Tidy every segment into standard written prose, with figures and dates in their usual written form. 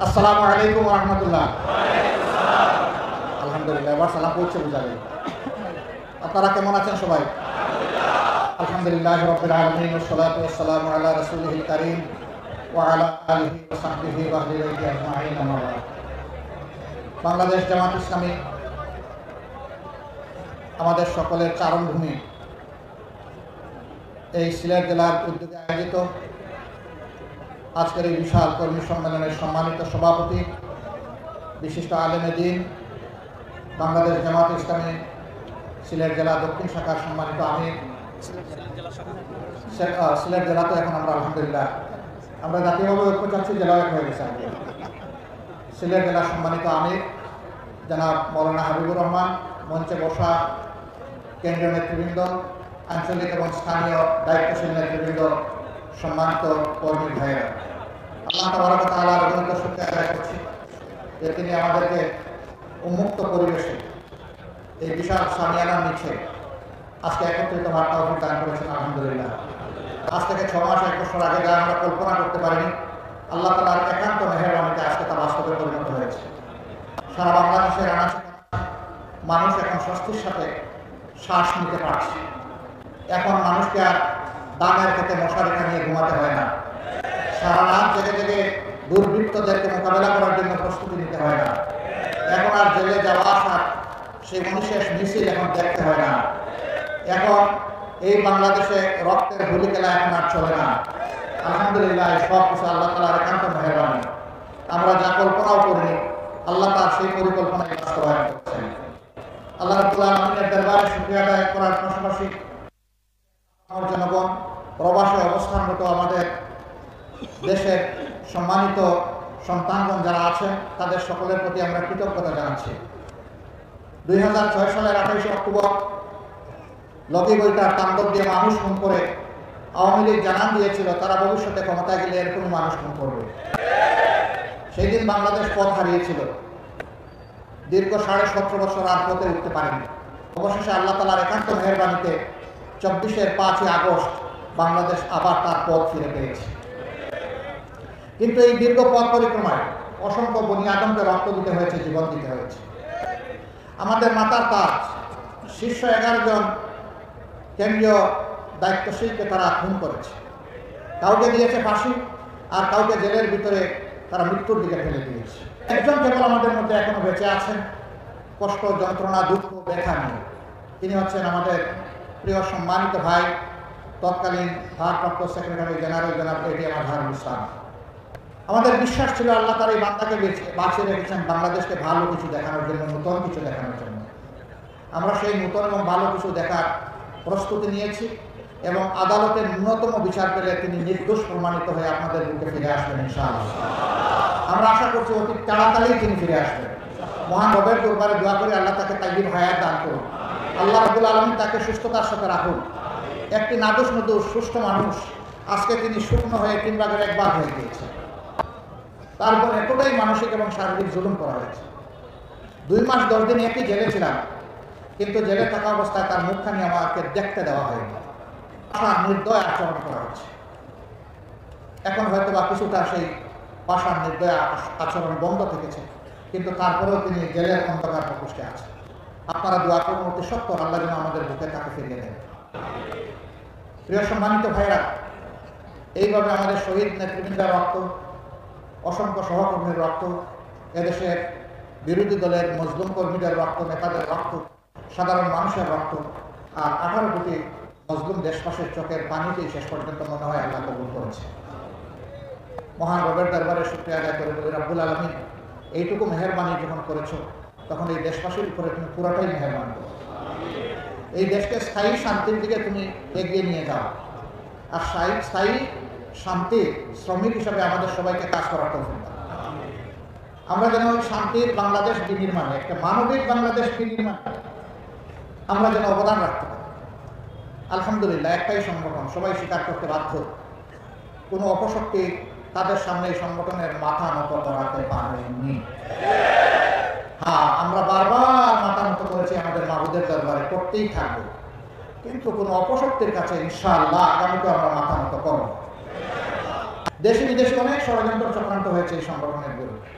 আসসালামু আলাইকুম ওয়া রাহমাতুল্লাহ। আলহামদুলিল্লাহ, এবার সালাম পৌঁছে বুঝাবে। আপনারা কেমন আছেন সবাই? আলহামদুলিল্লাহ রাব্বিল আলামিন ওয়া সলাতু ওয়া সালামু আলা রাসূলিল কারীম ওয়া আলা আলিহি ওয়া সাহবিহি ওয়া আহলি বাইতি আজমাইন, আম্মা বা'দ। বাংলাদেশ জামাত ইসলামী আমাদের সকলের চারণভূমি, এই সিলেট জেলার উদ্যোগে আয়োজিত আজকের এই বিশাল কর্মী সম্মেলনের সম্মানিত সভাপতি, বিশিষ্ট আলেমে দ্বীন, বাংলাদেশ জামাত ইসলামী সিলেট জেলা দক্ষিণ শাখার সম্মানিত আমির, সিলেট জেলা তো এখন আমরা আলহামদুলিল্লাহ আমরা জাতীয়ভাবে ঐক্য চাচ্ছি, জেলাও এক হয়ে গেছে। সিলেট জেলার সম্মানিত আমির জনাব মৌলানা হাবিবুর রহমান, মঞ্চে বসা কেন্দ্রীয় নেতৃবৃন্দ, আঞ্চলিক এবং স্থানীয় দায়িত্বশীল নেতৃবৃন্দ, সম্মানিত কর্মী ভাইয়েরা, আল্লাহ তাবারক ওয়া তাআলার অগণিত শুকরিয়া আদায় করছি যে তিনি আমাদেরকে উন্মুক্ত পরিবেশে এই বিশাল সামিয়ানার নিচে আজকে একত্রিত হওয়ার তৌফিক দান করেছেন। আলহামদুলিল্লাহ, আজ থেকে 6 মাস 1 বছর আগে যা আমরা কল্পনা করতে পারিনি, আল্লাহ তাআলার একান্ত মেহেরবানিতে আজকে তা বাস্তবে পরিণত হয়েছে। সারা বাংলাদেশের আনাচে মানুষ এখন স্বস্তির সাথে শ্বাস নিতে পারছে। এখন মানুষকে আর দামের খেতে মশারি নিয়ে ঘুমাতে হয় না। সারা রাত জেগে জেগে দুর্বৃত্তদেরকে মোকাবেলা করার জন্য প্রস্তুতি নিতে হয় না। এখন আর জেলে যাওয়া আসার সেই মনীষের মিছিল এখন দেখতে হয় না। এখন এই বাংলাদেশে রক্তের হোলি খেলা এখন আর চলে না। আলহামদুলিল্লাহ, সব কিছু আল্লাহ তাআলার একান্ত মেহেরবানি। আমরা যা কল্পনাও করিনি, আল্লাহ তার সেই পরিকল্পনায় বাস্তবায়ন করছেন। আল্লাহ রাব্বুল আলামিনের দরবারে শুকরিয়া আদায় করার পাশাপাশি আমার জনগণ, প্রবাসে অবস্থানরত আমাদের দেশের সম্মানিত সন্তানগণ যারা আছেন, তাদের সকলের প্রতি আমরা কৃতজ্ঞতা জানাচ্ছি। 2006 সালের 28 অক্টোবর লগি বইটার তাণ্ডব দিয়ে মানুষ খুন করে আওয়ামী লীগ জানান দিয়েছিল তারা ভবিষ্যতে ক্ষমতায় গেলে এরকম মানুষ খুন করবে। সেই দিন বাংলাদেশ পথ হারিয়েছিল। দীর্ঘ 17.5 বছর আর পথে উঠতে পারেনি। অবশেষে আল্লাহ তাআলার একান্ত মেহেরবানিতে 24-এর 5ই আগস্ট বাংলাদেশ আবার তার পথ ফিরে পেয়েছে। কিন্তু এই দীর্ঘ পথ পরিক্রমায় অসংখ্য বনি আদমকে রক্ত দিতে হয়েছে, জীবন দিতে হয়েছে। আমাদের মাতার তাজ শীর্ষ 11 জন কেন্দ্রীয় দায়িত্বশীলকে তারা খুন করেছে। কাউকে দিয়েছে ফাঁসি, আর কাউকে জেলের ভিতরে তারা মৃত্যুর দিকে ফেলে দিয়েছে। একজন কেবল আমাদের মধ্যে এখনো বেঁচে আছেন, কষ্ট, যন্ত্রণা, দুঃখ, ব্যথা নিয়ে। তিনি হচ্ছেন আমাদের প্রিয় সম্মানিত ভাই, তৎকালীন ভারপ্রাপ্ত সেক্রেটারি জেনারেল জনাব এটিএম আজহারুল ইসলাম। আমাদের বিশ্বাস ছিল আল্লাহ তার এই বান্দাকে বাঁচিয়ে রেখেছেন বাংলাদেশকে ভালো কিছু দেখানোর জন্য, নতুন কিছু দেখানোর জন্য। আমরা সেই নতুন এবং ভালো কিছু দেখার প্রস্তুতি নিয়েছি এবং আদালতের ন্যূনতম বিচার পেলে তিনি নির্দোষ প্রমাণিত হয়ে আপনাদের বুকে ফিরে আসবেন ইনশাআল্লাহ। আমরা আশা করছি অতি তাড়াতাড়ি তিনি ফিরে আসবেন। মহান রবের দরবারে দোয়া করে আল্লাহ তাকে তাইয়িব হায়াত দান করুন। আল্লাহ রাব্বুল আলামিন তাকে সুস্থতার সাথে রাখুন। একটি নাদুস নদুস সুস্থ মানুষ, আজকে তিনি শুকনো হয়ে 3 ভাগের 1 ভাগ হয়ে গিয়েছে। তারপর এতটাই মানসিক এবং শারীরিক জুলুম করা হয়েছে। 2 মাস 10 দিন একই জেলে ছিলাম, কিন্তু জেলে থাকা অবস্থায় তার মুখখানি আমাকে দেখতে দেওয়া হয়নি। নির্দয় আচরণ করা হচ্ছে। এখন হয়তো বা কিছুটা সেই ভাষার নির্দয় আচরণ বন্ধ থেকেছে, কিন্তু তারপরেও তিনি জেলের অন্ধকার প্রকোষ্ঠে আছেন। আপনারা দোয়া করুন অতি সত্ত্বর আল্লাহ যেন আমাদের বুকে তাকে ফিরিয়ে দেন। প্রিয় সম্মানিত ভাইরা, এইভাবে আমাদের শহীদ নেতৃবৃন্দের রক্ত, অসংখ্য সহকর্মীর রক্ত, এদেশের বিরোধী দলের মজলুম কর্মীদের রক্ত, নেতাদের রক্ত, সাধারণ মানুষের রক্ত, আর 18 কোটি মজলুম দেশবাসীর চোখের পানিতেই শেষ পর্যন্ত মনে হয় আল্লাহ কবুল করেছে। মহান রবের দরবারে শুকরিয়া আদায় করে বলি, রাব্বুল আলামিন এইটুকু মেহেরবানি যখন করেছো, তখন এই দেশবাসীর উপরে তুমি পুরোটাই মেহেরবান করো। এই দেশকে স্থায়ী শান্তির দিকে তুমি এগিয়ে নিয়ে যাও, আর স্থায়ী শান্তির শ্রমিক হিসাবে আমাদের সবাইকে কাজ করার তৌফিক দাও। আমরা যেন ওই শান্তির বাংলাদেশ বিনির্মাণে, একটা মানবিক বাংলাদেশ বিনির্মাণে আমরা যেন অবদান রাখতে পারি। আলহামদুলিল্লাহ, একটাই সংগঠন, সবাই স্বীকার করতে বাধ্য, কোনো অপশক্তি তাদের সামনে এই সংগঠনের মাথা নত করাতে পারেনি। হ্যাঁ, আমরা বারবার মাথা নত করেছি আমাদের মাবুদের দরবারে, করতেই থাকবো, কিন্তু কোনো অপশক্তির কাছে ইনশাআল্লাহ আগামীতে আমরা মাথা নত করব। দেশে বিদেশে অনেক ষড়যন্ত্র চক্রান্ত হয়েছে এই সংগঠনের বিরুদ্ধে।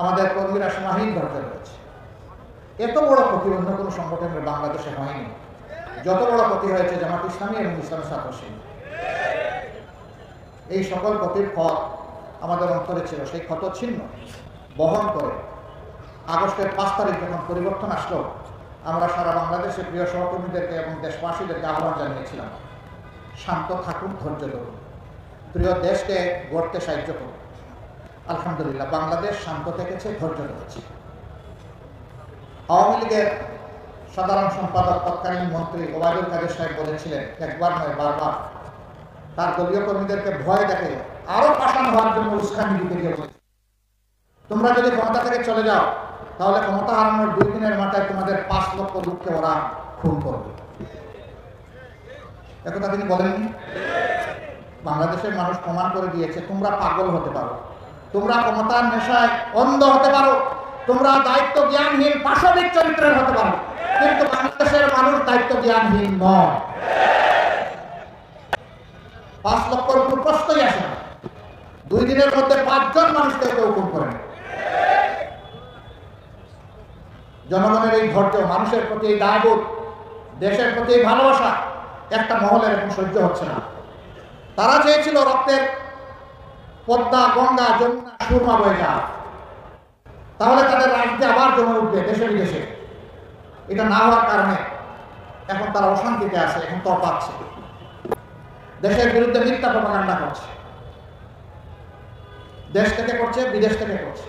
আমাদের কর্মীরা সীমাহীন ধৈর্য রয়েছে। এত বড় ক্ষতি অন্য কোনো সংগঠনের বাংলাদেশে হয়নি যত বড় ক্ষতি হয়েছে জামাত ইসলামী এবং ইসলামী ছাত্র শিবির। এই সকল ক্ষতির ফল আমাদের অন্তরে ছিল, সেই ক্ষত ছিন্ন বহন করে আগস্টের 5 তারিখ যখন পরিবর্তন আসলো, আমরা সারা বাংলাদেশের প্রিয় সহকর্মীদেরকে এবং দেশবাসীদেরকে আহ্বান জানিয়েছিলাম, শান্ত থাকুন, ধৈর্য ধরুন, প্রিয় দেশকে গড়তে সাহায্য করুন। আলহামদুলিল্লাহ বাংলাদেশ শান্ত থেকেছে, ধৈর্য ধরেছে। আওয়ামী লীগের সাধারণ সম্পাদক তৎকালীন মন্ত্রী ওবায়দুল কাদের সাহেব বলেছিলেন, একবার নয় বারবার, তার দলীয় কর্মীদেরকে ভয় দেখে আরো পাষাণ হওয়ার জন্য উস্কানি দিতে গিয়ে বলেছে, তোমরা যদি ক্ষমতা থেকে চলে যাও তাহলে ক্ষমতা হারানোর 2 দিনের মাথায় তোমাদের 5 লক্ষ লোককে ওরা খুন করবে। একথা তিনি বলেননি। বাংলাদেশের মানুষ প্রমাণ করে দিয়েছে তোমরা পাগল হতে পারো, তোমরা ক্ষমতার নেশায় অন্ধ হতে পারো, তোমরা দায়িত্ব জ্ঞানহীন পাশবিক চরিত্রের হতে পারো, কিন্তু বাংলাদেশের মানুষ দায়িত্ব জ্ঞানহীন নয়। 5 লক্ষর উপর প্রশ্নই আসে না। 2 দিনের মধ্যে 5 জন মানুষকে হুকুম করেন। জনগণের এই ধৈর্য, মানুষের প্রতি এই দায়বোধ, দেশের প্রতি এই ভালোবাসা একটা মহলের এখন সহ্য হচ্ছে না। তারা চেয়েছিল রক্তের পদ্মা, গঙ্গা, যমুনা, সুরমা বয়ে যাওয়া, তাহলে তাদের রাজ্যে আবার জমে উঠবে দেশে বিদেশে। এটা না হওয়ার কারণে এখন তারা অশান্তিতে আছে, এখন তরপাচ্ছে, দেশের বিরুদ্ধে মিথ্যা প্রপাগান্ডা করছে, দেশ থেকে করছে, বিদেশ থেকে করছে।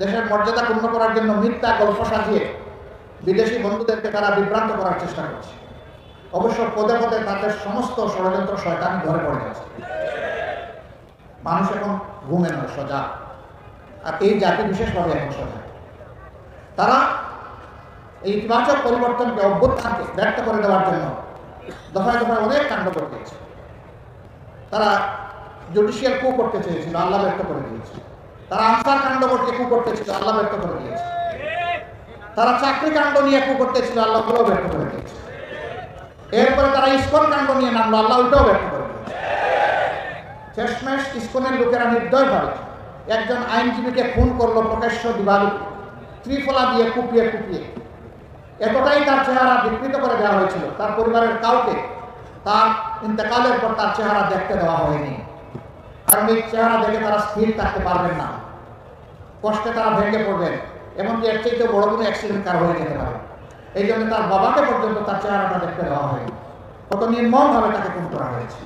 দেশের মর্যাদা পূর্ণ করার জন্য মিথ্যা গল্প সাজিয়ে বিদেশি বন্ধুদেরকে তারা বিভ্রান্ত করার চেষ্টা করছে। অবশ্য পদে পদে তাদের সমস্ত ষড়যন্ত্র শয়তানি ধরে পড়ে গেছে। মানুষ এখন ঘুমে নয়, সজাগ। আর এই জাতি বিশেষভাবে এখন সজাগ। তারা এই ইতিবাচক পরিবর্তনকে, অভ্যুত্থানকে ব্যর্থ করে দেওয়ার জন্য দফায় দফায় অনেক কাণ্ড করতেছে। তারা জুডিশিয়াল কু করতে চেয়েছিল, আল্লাহ ব্যর্থ করে দিয়েছে। তারা আনসার কাণ্ড করতে কু করতেছিল, আল্লাহ ব্যর্থ করে দিয়েছে। তারা চাকরি কাণ্ড নিয়ে কু করতেছিল, আল্লাহ ওটাও ব্যর্থ করে দিয়েছে। এরপরে তারা ইস্কন কাণ্ড নিয়ে নামলো, আল্লাহ ওটাও ব্যর্থ করে দিয়েছে। শেষমেশ ইস্কনের লোকেরা নির্দয়ভাবে একজন আইনজীবীকে খুন করলো প্রকাশ্য দিবালোকে, ত্রিফলা দিয়ে কুপিয়ে কুপিয়ে। এতটাই তার চেহারা বিকৃত করে দেওয়া হয়েছিল, তার পরিবারের কাউকে তার ইন্তেকালের পর তার চেহারা দেখতে দেওয়া হয়নি। কারণ এই চেহারা দেখে তারা স্থির থাকতে পারবেন না, কষ্টে তারা ভেঙে পড়বেন, এমনকি এর চাইতে বড় কোনো অ্যাক্সিডেন্ট কার হয়ে যেতে পারে। এই জন্য তার বাবাকে পর্যন্ত তার চেহারাটা দেখতে দেওয়া হয়নি। কত নির্মমভাবে তাকে খুন করা হয়েছে।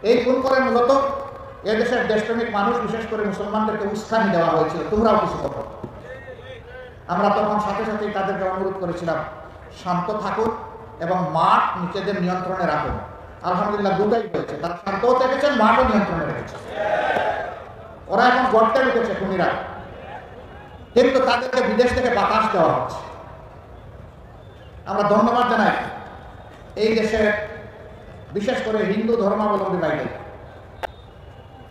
এই খুন করে মূলত এদেশের দেশপ্রেমিক মানুষ, বিশেষ করে মুসলমানদেরকে উস্কানি দেওয়া হয়েছিল, তোমরাও কিছু করো। আমরা তখন সাথে সাথেই তাদেরকে অনুরোধ করেছিলাম, শান্ত থাকুন এবং মাঠ নিজেদের নিয়ন্ত্রণে রাখুন। আলহামদুলিল্লাহ দুটাই হয়েছে, তারা শান্তও থেকেছেন, মাঠও নিয়ন্ত্রণে রেখেছে। ওরা এখন গর্তে ঢুকেছে খুনিরা, কিন্তু তাদেরকে বিদেশ থেকে বাতাস দেওয়া হচ্ছে। আমরা ধন্যবাদ জানাই এই দেশের বিশেষ করে হিন্দু ধর্মাবলম্বী ভাইদের।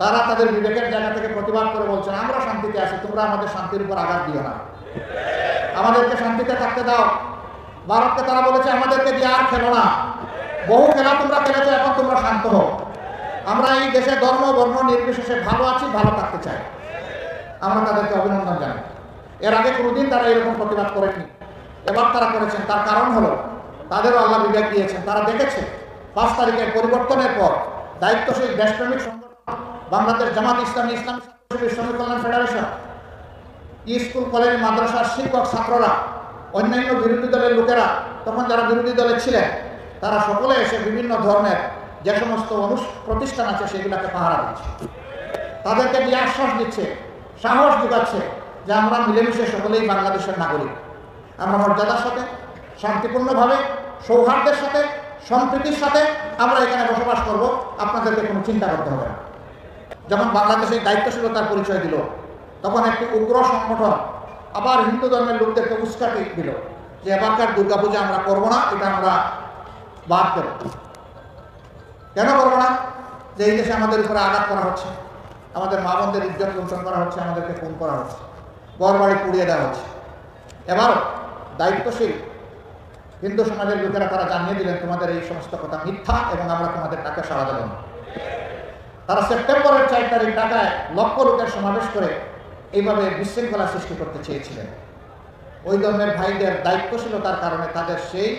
তারা তাদের বিবেকের জায়গা থেকে প্রতিবাদ করে বলছেন, আমরা শান্তিতে আছি, তোমরা আমাদের শান্তির উপর আঘাত দিও না, আমাদেরকে শান্তিতে থাকতে দাও। ভারতকে তারা বলেছে, আমাদেরকে দিয়ে আর খেলো না, বহু খেলা তোমরা খেলেছো, এখন তোমরা শান্ত হও। আমরা এই দেশে ধর্ম বর্ণ নির্বিশেষে ভালো আছি, ভালো থাকতে চাই। আমরা তাদেরকে অভিনন্দন জানাই। এর আগে কোনোদিন তারা এরকম প্রতিবাদ করেনি, এবার তারা করেছেন। তার কারণ হলো তাদেরও আল্লাহ বিবেক দিয়েছেন। তারা দেখেছে 5 তারিখের পরিবর্তনের পর দায়িত্বশীল দেশপ্রেমিক সংগঠন বাংলাদেশ জামাত ইসলামী, ইসলামী শ্রমিক কল্যাণ ফেডারেশন, স্কুল কলেজ মাদ্রাসার শিক্ষক ছাত্ররা, অন্যান্য বিরোধী দলের লোকেরা, তখন যারা বিরোধী দলে ছিলেন, তারা সকলে এসে বিভিন্ন ধরনের যে সমস্ত প্রতিষ্ঠান আছে সেগুলোকে পাহারা দিচ্ছে, তাদেরকে দিয়ে আশ্বাস দিচ্ছে, সাহস যোগাচ্ছে যে আমরা মিলেমিশে সকলেই বাংলাদেশের নাগরিক। আমরা মর্যাদার সাথে, শান্তিপূর্ণভাবে, সৌহার্দ্যের সাথে, সম্প্রীতির সাথে আমরা এখানে বসবাস করব, আপনাদেরকে কোনো চিন্তা করতে হবে না। যখন বাংলাদেশের দায়িত্বশীলতার পরিচয় দিল, তখন একটি উগ্র সংগঠন আবার হিন্দু ধর্মের লোকদেরকে উস্কানি দিল যে এবারকার দুর্গাপূজা আমরা করবো না, এটা আমরা বাদ দেব। কেন করবো না? যে এই দেশে আমাদের উপরে আঘাত করা হচ্ছে, আমাদের মা বোনদের ইজ্জত লুণ্ঠন করা হচ্ছে, আমাদেরকে খুন করা হচ্ছে, ঘর বাড়ি পুড়িয়ে দেওয়া হচ্ছে। এবারও দায়িত্বশীল হিন্দু সমাজের লোকেরা তারা জানিয়ে দিলেন, তোমাদের এই সমস্ত কথা মিথ্যা এবং আমরা তোমাদের টাকা সাড়া দেব না। তারা সেপ্টেম্বরের 4 তারিখ ঢাকায় লক্ষ লোকের সমাবেশ করে এইভাবে বিশৃঙ্খলা সৃষ্টি করতে চেয়েছিলেন। ওই ধরনের ভাইদের দায়িত্বশীলতার কারণে তাদের সেই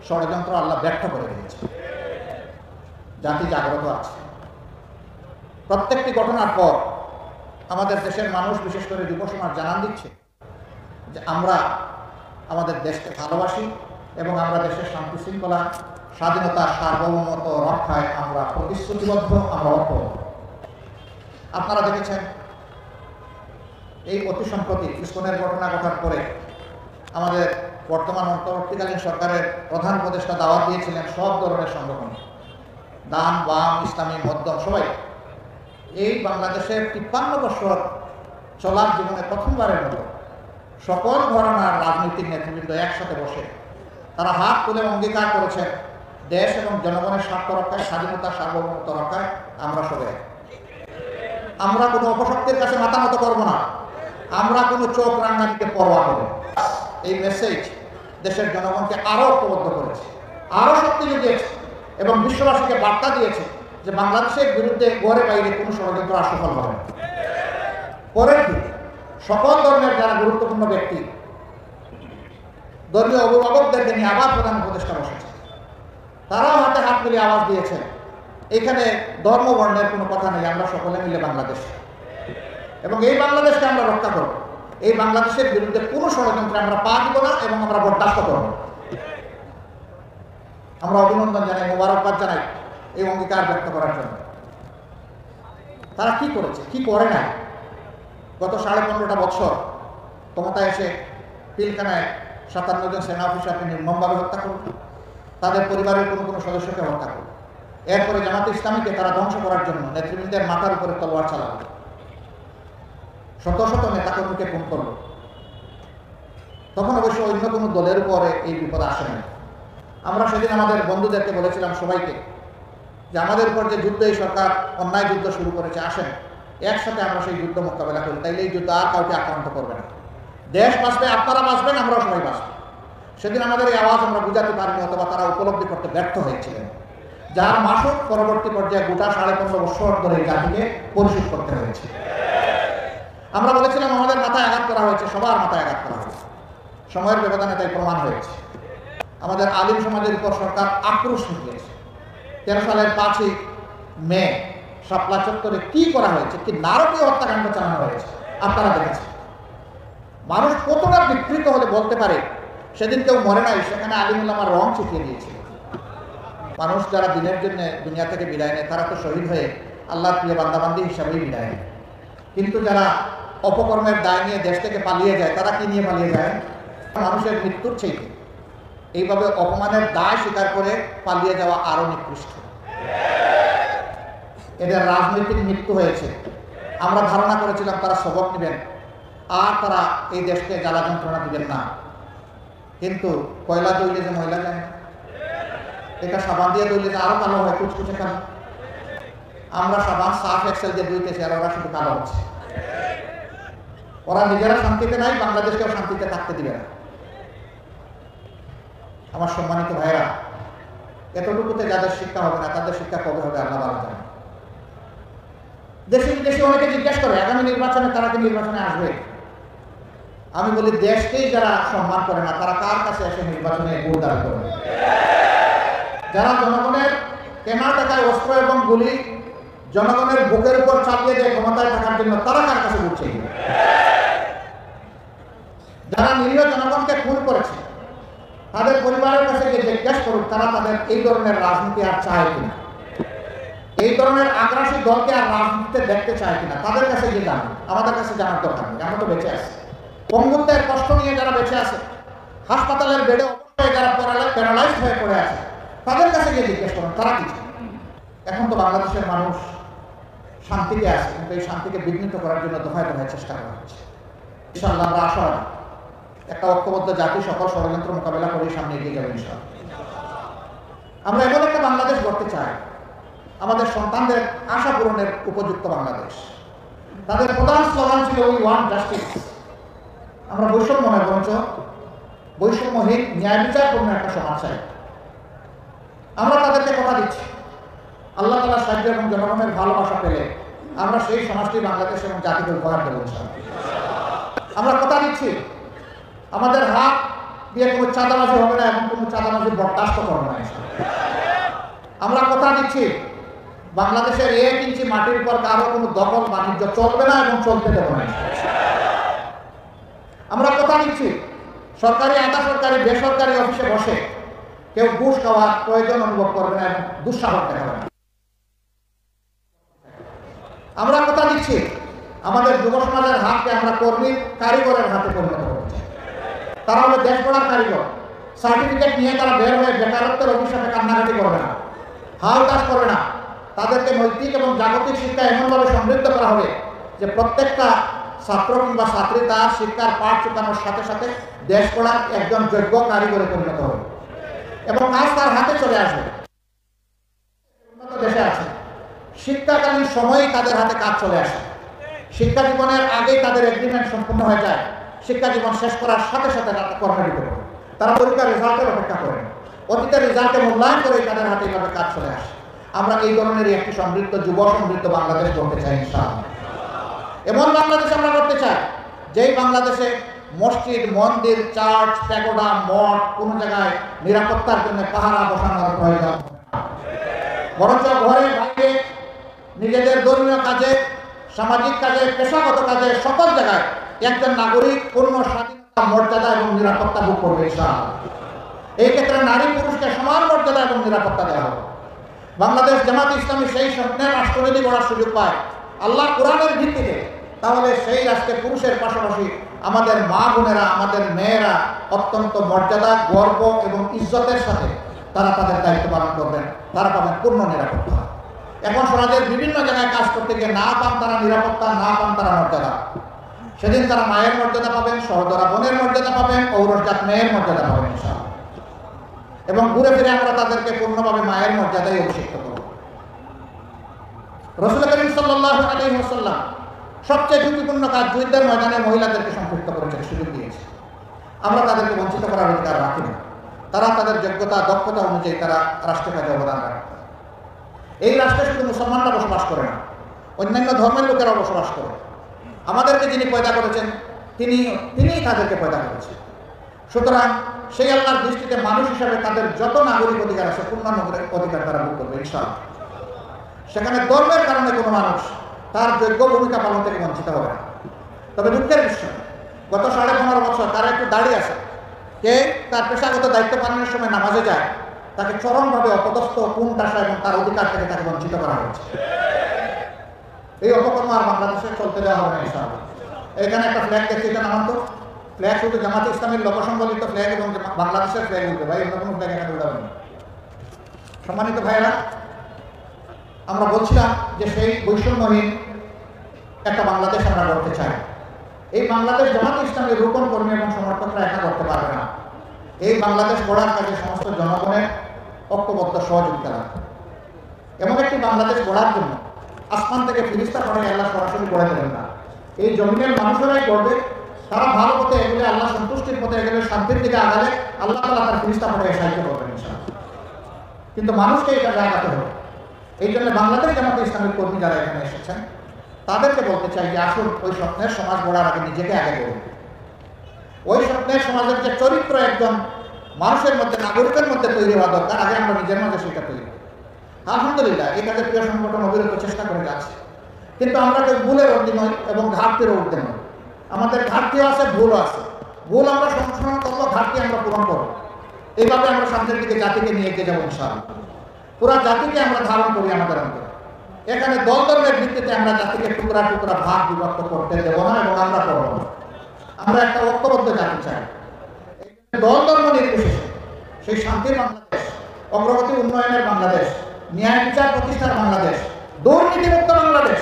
ষড়যন্ত্র আল্লাহ ব্যর্থ করে দিয়েছে। জাতি জাগ্রত আছে। প্রত্যেকটি ঘটনার পর আমাদের দেশের মানুষ, বিশেষ করে যুব সমাজ জানান দিচ্ছে যে আমরা আমাদের দেশকে ভালোবাসি এবং আমরা দেশের শান্তি শৃঙ্খলা, স্বাধীনতা, সার্বভৌমত্ব রক্ষায় আমরা প্রতিশ্রুতিবদ্ধ, আমরা ঐক্যবদ্ধ। আপনারা দেখেছেন এই অতি সম্প্রতি ইসকনের ঘটনা ঘটার পরে আমাদের বর্তমান অন্তর্বর্তীকালীন সরকারের প্রধান উপদেষ্টা দাওয়াত দিয়েছিলেন সব ধরনের সংগঠন, ডান বাম ইসলামী মধ্যম সবাই। এই বাংলাদেশের 53 বছর চলার জীবনে প্রথমবারের মতো সকল ঘরানার রাজনৈতিক নেতৃবৃন্দ একসাথে বসে তারা হাত তুলে অঙ্গীকার করেছেন দেশ এবং জনগণের স্বার্থ রক্ষায়, স্বাধীনতা সার্বভৌমত্ব রক্ষায় আমরা সবাই। আমরা কোনো অপশক্তির কাছে মাথা নত করব না, আমরা কোনো চোখ রাঙানিকে পরোয়া করব। এই মেসেজ দেশের জনগণকে আরো ঐক্যবদ্ধ করেছে, আরো শক্তি জুগিয়েছে এবং বিশ্ববাসীকে বার্তা দিয়েছে যে বাংলাদেশের বিরুদ্ধে ঘরে বাইরে কোনো ষড়যন্ত্র আর সফল হবে না। পরের দিকে সকল ধর্মের যারা গুরুত্বপূর্ণ ব্যক্তি, ধর্মীয় অভিভাবকদেরকে নিয়ে আবার প্রধান উপদেষ্টা বসেছে, তারাও হাতে হাত মিলিয়ে আওয়াজ দিয়েছেন এখানে ধর্ম বর্ণের কোনো কথা নেই, আমরা সকলে মিলে বাংলাদেশ এবং এই বাংলাদেশকে আমরা রক্ষা করব। এই বাংলাদেশের বিরুদ্ধে কোনো ষড়যন্ত্রে আমরা পা দিব না এবং আমরা বরদাস্ত করব। আমরা অভিনন্দন জানাই, মোবারকবাদ জানাই এই অঙ্গীকার ব্যক্ত করার জন্য। তারা কি করেছে, কি করে নাই? গত 15.5 বছর ক্ষমতায় এসে পিলখানায় 57 জন সেনা অফিসারকে নির্মমভাবে হত্যা করল, তাদের পরিবারের কোনো কোনো সদস্যকে হত্যা করল। এরপরে জামাতে ইসলামীকে তারা ধ্বংস করার জন্য নেতৃবৃন্দের মাথার উপরে তলোয়ার চালাল, শত শত নেতাকর্মীকে খুন করল। তখন অবশ্য অন্য কোনো দলের উপরে এই বিপদ আসে না। আমরা সেদিন আমাদের বন্ধুদেরকে বলেছিলাম সবাইকে যে আমাদের উপর যে যুদ্ধ এই সরকার অন্যায় যুদ্ধ শুরু করেছে, আসেন একসাথে আমরা সেই যুদ্ধ মোকাবেলা করি, তাইলে এই যুদ্ধ আর কাউকে আক্রান্ত করবে না। দেশ বাঁচবে, আপনারা বাঁচবেন, আমরাও সবাই বাঁচব। সেদিন আমাদের এই আওয়াজ আমরা বুঝাতে পারিনি, অথবা তারা উপলব্ধি করতে ব্যর্থ হয়েছিলেন, যার মাসুক পরবর্তী পর্যায়ে গোটা 15.5 বছর ধরে এই জাতিকে পরিশোধ করতে হয়েছে। আমরা বলেছিলাম আমাদের মাথায় আঘাত করা হয়েছে, সবার মাথায় আঘাত করা হয়েছে, সময়ের ব্যবধানে তাই প্রমাণ হয়েছে। আমাদের আলিম সমাজের উপর সরকার আক্রোশ দেখিয়েছে। 13 সালের 5ই মে শাপলা চত্বরে কি করা হয়েছে, কি নারকীয় হত্যাকাণ্ড চালানো হয়েছে আপনারা দেখেছেন। মানুষ কতটা বিকৃত হলে বলতে পারে সেদিন কেউ মরে নাই, সেখানে আলিম উলামার রং ছিটিয়ে দিয়েছে। মানুষ যারা দিনের জন্য দুনিয়া থেকে বিদায় নেয় তারা তো শহীদ হয়ে আল্লাহর প্রিয় বান্দাবান্দি হিসাবেই বিদায় নেয়, কিন্তু যারা অপকর্মের দায় নিয়ে দেশ থেকে পালিয়ে যায় তারা কি নিয়ে পালিয়ে যায়? মানুষের মৃত্যুর চাইতে এইভাবে অপমানের দায় স্বীকার করে পালিয়ে যাওয়া আরো নিকৃষ্ট। এদের রাজনৈতিক মৃত্যু হয়েছে। আমরা ধারণা করেছিলাম তারা সবক নেবেন আর তারা এই দেশকে জ্বালা যন্ত্রণা দিবেন না, কিন্তু কয়লা দইলে যে ময়লা যায় না, এটা সাবান দিয়ে দইলে যে আরো কালো হয়, কুচকুচে কালো। আমরা সাবান সার্ফ এক্সেল দিয়ে ধুইতেছি আর ওরা শুধু কালো হচ্ছে। ওরা নিজেরা শান্তিতে নাই, বাংলাদেশকেও শান্তিতে থাকতে দিবে না। আমার সম্মানিত ভাইরা, এতটুকুতে যাদের শিক্ষা হবে না তাদের শিক্ষা কবে হবে আল্লাহ ভালো জানেন। দেশে বিদেশে অনেকে জিজ্ঞেস করে আগামী নির্বাচনে তারা কি নির্বাচনে আসবে। আমি বলি দেশকেই যারা সম্মান করে না তারা কার কাছে এসে নির্বাচনে ভোট দাবি করবে? যারা জনগণের কেনা টাকায় অস্ত্র এবং গুলি জনগণের বুকের উপর চাপিয়ে দেয় ক্ষমতায় থাকার জন্য, তারা কার কাছে ভোট চাইবে? যারা নিরীহ জনগণকে খুন করেছে তাদের পরিবারের কাছে গিয়ে জিজ্ঞেস করুক তারা তাদের এই ধরনের রাজনীতি আর চায় কিনা, এই ধরনের আগ্রাসী দলকে আর রাজনীতিতে দেখতে চায় কিনা। তাদের কাছে গিয়ে জানুন, আমাদের কাছে জানার দরকার নেই, আমরা তো বেঁচে আছি। পঙ্গুত্বের কষ্ট নিয়ে যারা বেঁচে আছে, হাসপাতালের বেডে অবশ্যই যারা প্যারালাইজড হয়ে পড়ে আছে, তাদের কাছে গিয়ে জিজ্ঞেস করুন তারা কি চায়। এখন তো বাংলাদেশের মানুষ শান্তিতে আছে, কিন্তু এই শান্তিকে বিঘ্নিত করার জন্য দফায় দফায় চেষ্টা করা হচ্ছে। ইনশাআল্লাহ আমরা আশা একটা ঐক্যবদ্ধ জাতি সকল ষড়যন্ত্র মোকাবেলা করে সামনে এগিয়ে যাবে ইনশাআল্লাহ। আমরা এমন একটা বাংলাদেশ গড়তে চাই, আমাদের সন্তানদের আশা পূরণের উপযুক্ত বাংলাদেশ। তাদের প্রধান স্লোগান ছিল উই ওয়ান্ট জাস্টিস। আমরা বৈষম্য নয় বরঞ্চ বৈষম্যহীন ন্যায় বিচারপূর্ণ একটা সমাজ চাই। আমরা তাদেরকে কথা দিচ্ছি আল্লাহ তাআলার সাহায্য এবং জনগণের ভালোবাসা পেলে আমরা সেই সমাজটি বাংলাদেশ এবং জাতিকে উপহার দেব ইনশাআল্লাহ। আমরা কথা দিচ্ছি আমাদের হাত দিয়ে কোনো চাঁদাবাজি হবে না এবং কোনো চাঁদাবাজি বরদাস্ত করবে না ইনশাআল্লাহ। আমরা কথা দিচ্ছি বাংলাদেশের 1 ইঞ্চি মাটির উপর কারো কোনো দখল বাণিজ্য চলবে না এবং চলতে দেব না। আমরা কথা দিচ্ছি সরকারি আধা সরকারি বেসরকারি অফিসে বসে কেউ ঘুষ খাওয়ার প্রয়োজন অনুভব করবে না এবং দুঃসাহস দেখাবে না। আমরা কথা দিচ্ছি আমাদের যুব সমাজের হাতকে আমরা কর্মী কারিগরের হাতে পরিণত করছি। তারা হলো দেশ গড়ার কারিগর। সার্টিফিকেট নিয়ে তারা বের হয়ে বেকারত্বের অভিশাপে কান্নাকাটি করবে না, হাল কাজ করবে না। তাদেরকে নৈতিক এবং জাগতিক শিক্ষা এমনভাবে সমৃদ্ধ করা হবে যে প্রত্যেকটা ছাত্র কিংবা ছাত্রী তার শিক্ষার পাঠ চুকানোর সাথে সাথে দেশ গড়ার একজন যোগ্য কারিগরে পরিণত হবে এবং কাজ তার হাতে চলে আসবে। উন্নত দেশে আছে শিক্ষাকালীন সময়ই তাদের হাতে কাজ চলে আসে। শিক্ষা জীবনের আগেই তাদের এগ্রিমেন্ট সম্পূর্ণ হয়ে যায়। শিক্ষা জীবন শেষ করার সাথে সাথে কর্মে ঢুকে পড়ে। তারা পরীক্ষার রেজাল্টের অপেক্ষা করেন, অতীতের রেজাল্টে মূল্যায়ন করে তাদের হাতে এইভাবে কাজ চলে আসে। আমরা এই ধরনের একটি সমৃদ্ধ যুব সমৃদ্ধ বাংলাদেশ গড়তে চাই ইনশাআল্লাহ। এমন বাংলাদেশ আমরা করতে চাই যেই বাংলাদেশে মসজিদ, মন্দির, চার্চ, প্যাগোডা, মঠ কোন জায়গায় নিরাপত্তার জন্য পাহারা বসানোর প্রয়োজন, বরঞ্চ ঘরে বাইরে নিজেদের ধর্মীয় কাজে, সামাজিক কাজে, পেশাগত কাজে সকল জায়গায় একজন নাগরিক পূর্ণ স্বাধীনতা, মর্যাদা এবং নিরাপত্তা ভোগ করবে ইনশাআল্লাহ। এই ক্ষেত্রে নারী পুরুষকে সমান মর্যাদা এবং নিরাপত্তা দেওয়া হবে। বাংলাদেশ জামাত ইসলামী সেই স্বপ্নের রাষ্ট্রনীতি গড়ার সুযোগ পায় আল্লাহ কোরআনের ভিত্তিতে, তাহলে সেই রাষ্ট্রে পুরুষের পাশাপাশি আমাদের মা বোনেরা, আমাদের মেয়েরা অত্যন্ত মর্যাদা, গর্ব এবং ইজ্জতের সাথে তারা তাদের দায়িত্ব পালন করবেন। তারা পাবেন পূর্ণ নিরাপত্তা। এখন সমাজের বিভিন্ন জায়গায় কাজ করতে গিয়ে না পান তারা নিরাপত্তা, না পান তারা মর্যাদা। সেদিন তারা মায়ের মর্যাদা পাবেন, সহদরা বোনের মর্যাদা পাবেন, ঔরসজাত মেয়ের মর্যাদা পাবেন ইনশাআল্লাহ। এবং ঘুরে ফিরে আমরা তাদেরকে পূর্ণভাবে মায়ের মর্যাদায় অভিষিক্ত করব। রাসূল করিম সাল্লাল্লাহু আলাইহি ওয়াসাল্লাম সবচেয়ে ঝুঁকিপূর্ণ কাজ যুদ্ধের ময়দানে মহিলাদেরকে সম্পৃক্ত করেছেন, সুযোগ দিয়েছে। আমরা তাদেরকে বঞ্চিত করার অধিকার রাখি না। তারা তাদের যোগ্যতা, দক্ষতা অনুযায়ী তারা রাষ্ট্রের কাজে অবদান রাখে। এই রাষ্ট্রে শুধু মুসলমানরা বসবাস করে না, অন্যান্য ধর্মের লোকেরাও বসবাস করে। আমাদেরকে যিনি পয়দা করেছেন তিনিই তাদেরকে পয়দা করেছেন। সুতরাং সেই আল্লাহর দৃষ্টিতে মানুষ হিসাবে তাদের যত নাগরিক অধিকার আছে পূর্ণ নাগরিক অধিকার তারা ভোগ করবে ইনশাআল্লাহ। সেখানে ধর্মের কারণে কোনো মানুষ তার যোগ্য ভূমিকা পালন থেকে বঞ্চিত হবে না। তবে দুঃখের বিষয়, গত 15.5 বছর তার একটু দাঁড়িয়ে আছে, কে তার পেশাগত দায়িত্ব পালনের সময় নামাজে যায় তাকে চরমভাবে অপদস্থ, কুণ্ঠাসা এবং তার অধিকার থেকে তাকে বঞ্চিত করা হয়েছে। এই অপকর্ম আর বাংলাদেশে চলতে দেওয়া হবে না ইনশাআল্লাহ। এখানে একটা ফ্ল্যাগ দেখছি, এটা নামান তো। ফ্ল্যাগ শুধু জামাত ইসলামের লোকসংবলিত ফ্ল্যাগ এবং বাংলাদেশের ফ্ল্যাগ উঠবে ভাই, অন্য কোনো ফ্ল্যাগ এখানে উঠাবেন না। সম্মানিত ভাইয়েরা, আমরা বলছিলাম যে সেই বৈষম্যহীন একটা বাংলাদেশ আমরা গড়তে চাই। এই বাংলাদেশ জামাত ইসলামের রূপণ কর্মী এবং সমর্থকরা একা করতে পারবে না। এই বাংলাদেশ গড়ার কাজে সমস্ত জনগণের ঐক্যবদ্ধ সহযোগিতা লাগবে। এমন একটি বাংলাদেশ গড়ার জন্য আসমান থেকে ফিরিস্তা করে আল্লাহ সরাসরি গড়ে দেবেন না। এই জমিনের মানুষেরাই গড়বে। তারা ভালো পথে এগুলো, আল্লাহ সন্তুষ্টির পথে এগুলো, শান্তির দিকে আগালে আল্লাহ তাআলা তার ফিরিস্তা পাঠিয়ে সাহায্য করবেন ইনশাআল্লাহ। কিন্তু মানুষকে এটা জায়গাতে হবে। এই জন্য বাংলাদেশ জামাত ইসলামের কর্মী যারা এখানে এসেছেন তাদেরকে বলতে চাই যে আসুন ওই স্বপ্নের সমাজ গড়ার আগে নিজেকে আগে গড়ুন। ওই স্বপ্নের সমাজের যে চরিত্র একজন মানুষের মধ্যে, নাগরিকের মধ্যে তৈরি হওয়া দরকার, আগে আমরা নিজের মধ্যে সেটা তৈরি করি। আলহামদুলিল্লাহ এই কাজে প্রিয় সংগঠন অবিরত চেষ্টা করে যাচ্ছে, কিন্তু আমরা কেউ ভুলের ঊর্ধ্বে নই এবং ঘাটতিরও ঊর্ধ্বে নই। আমাদের ঘাটতিও আছে, ভুলও আছে। ভুল আমরা সংশোধন করবো, ঘাটতি আমরা পূরণ করবো। এইভাবে আমরা সামনের দিকে জাতিকে নিয়ে এগিয়ে যাবো ইনশাআল্লাহ। পুরা জাতিকে আমরা ধারণ করি আমাদের অন্তরে। এখানে দল ধর্মের ভিত্তিতে আমরা জাতিকে টুকরা টুকরা ভাগ বিভক্ত করতে দেবো না এবং আমরা করবো না। আমরা একটা ঐক্যবদ্ধ জাতি চাই। দল ধর্ম নির্বিশেষে সেই শান্তির বাংলাদেশ, অগ্রগতি উন্নয়নের বাংলাদেশ, ন্যায় বিচার প্রতিষ্ঠার বাংলাদেশ, দুর্নীতিমুক্ত বাংলাদেশ,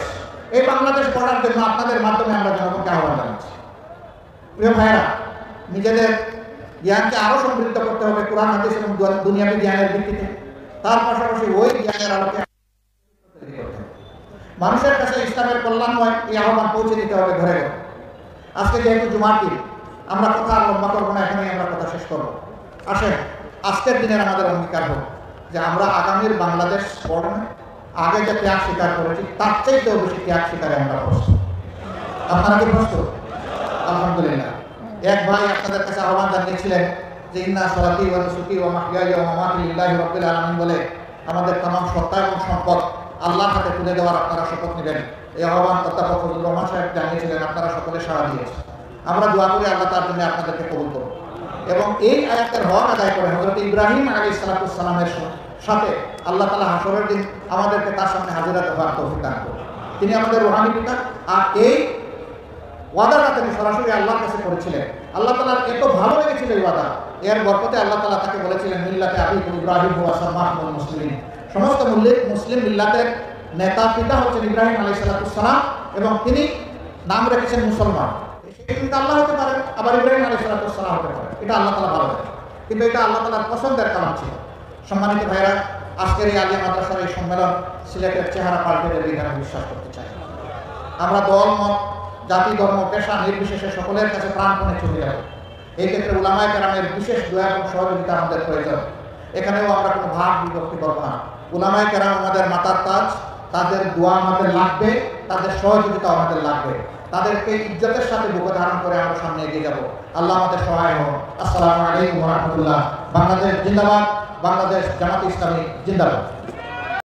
এই বাংলাদেশ গড়ার জন্য আপনাদের মাধ্যমে আমরা জনগণকে আহ্বান জানাচ্ছি। প্রিয় ভাইয়েরা, নিজেদের জ্ঞানকে আরো সমৃদ্ধ করতে হবে কোরআন হাদিস এবং দুনিয়াবী জ্ঞানের ভিত্তিতে। তার পাশাপাশি ওই জ্ঞানের আলোকে মানুষের কাছে ইসলামের কল্যাণময় এই আহ্বান পৌঁছে দিতে হবে ঘরে ঘরে। আজকে যেহেতু জুমার দিন, আমরা কথা আর লম্বা করবো না, এখানেই আমরা কথা শেষ করবো। আসেন আজকের দিনের আমাদের অঙ্গীকার হোক যে আমরা আগামীর বাংলাদেশ গড়নে আগে যে ত্যাগ স্বীকার করেছি তার চাইতেও বেশি ত্যাগ স্বীকারে আমরা প্রস্তুত। আপনারা কি প্রস্তুত? আলহামদুলিল্লাহ। এক ভাই আপনাদের কাছে আহ্বান জানিয়েছিলেন যে ইন্না সালাতি ওয়া নুসুকি ওয়া মাহইয়ায়া ওয়া মামাতি লিল্লাহি রাব্বিল আলামিন বলে আমাদের तमाम সত্তা এবং সম্পদ আল্লাহর হাতে তুলে দেওয়ার আপনারা শপথ নেবেন। এই আহ্বান অধ্যাপক ফজলুর রহমান সাহেব জানিয়েছিলেন, আপনারা সকলে সাড়া দিয়েছেন। আমরা দোয়া করি আল্লাহ তার জন্য আপনাদেরকে কবুল করুন এবং এই আয়াতের হক আদায় করে হযরত ইব্রাহিম আলাইহিস সালামের সাথে আল্লাহ তাআলা হাশরের দিন আমাদেরকে তার সামনে হাজিরাত হওয়ার তৌফিক দান করুন। তিনি আমাদের রূহানি পিতা। আর এই ওয়াদাটা তিনি সরাসরি আল্লাহর কাছে করেছিলেন। আল্লাহ তাআলার এত ভালো লেগেছিল এই ওয়াদা, এর বরকতে আল্লাহ তাআলা তাকে বলেছিলেন মিল্লাতে আবিকুম ইব্রাহিম ওয়া সাম্মাহুল মুসলিমিন। সমস্ত মুসলিম মিল্লাতের নেতা পিতা হচ্ছেন ইব্রাহিম আলাইহিস সালাম এবং তিনি নাম রেখেছেন মুসলমান। কিন্তু আল্লাহ হতে পারে, আবার ইব্রাহিম আলাইহিস সালাম হতে পারে, এটা আল্লাহ তাআলা ভালো জানেন। কিন্তু এটা আল্লাহ তাআলার পছন্দের কালাম ছিল। সম্মানিত ভাইরা, আজকের এই আলিয়া মাদ্রাসার এই সম্মেলন সিলেটের চেহারা পাল্টে দেবে এখানে বিশ্বাস করতে চাই। আমরা দল মত জাতি ধর্ম পেশা নির্বিশেষে সকলের কাছে প্রাণপণে ছুটে যাব। এই ক্ষেত্রে উলামায়ে কেরামের বিশেষ দোয়া এবং সহযোগিতা আমাদের প্রয়োজন। এখানেও আমরা কোনো ভাগ বিভক্তি করব না। উলামায়ে কেরাম আমাদের মাতার তাজ, তাদের দোয়া আমাদের লাগবে, তাদের সহযোগিতা আমাদের লাগবে। তাদেরকে ইজ্জতের সাথে বুকে ধারণ করে আমরা সামনে এগিয়ে যাব। আল্লাহ আমাদের সহায় হোক। আসসালামু আলাইকুম ওয়া রাহমাতুল্লাহ। বাংলাদেশ জিন্দাবাদ। বাংলাদেশ জামাত ইসলামী জিন্দাবাদ।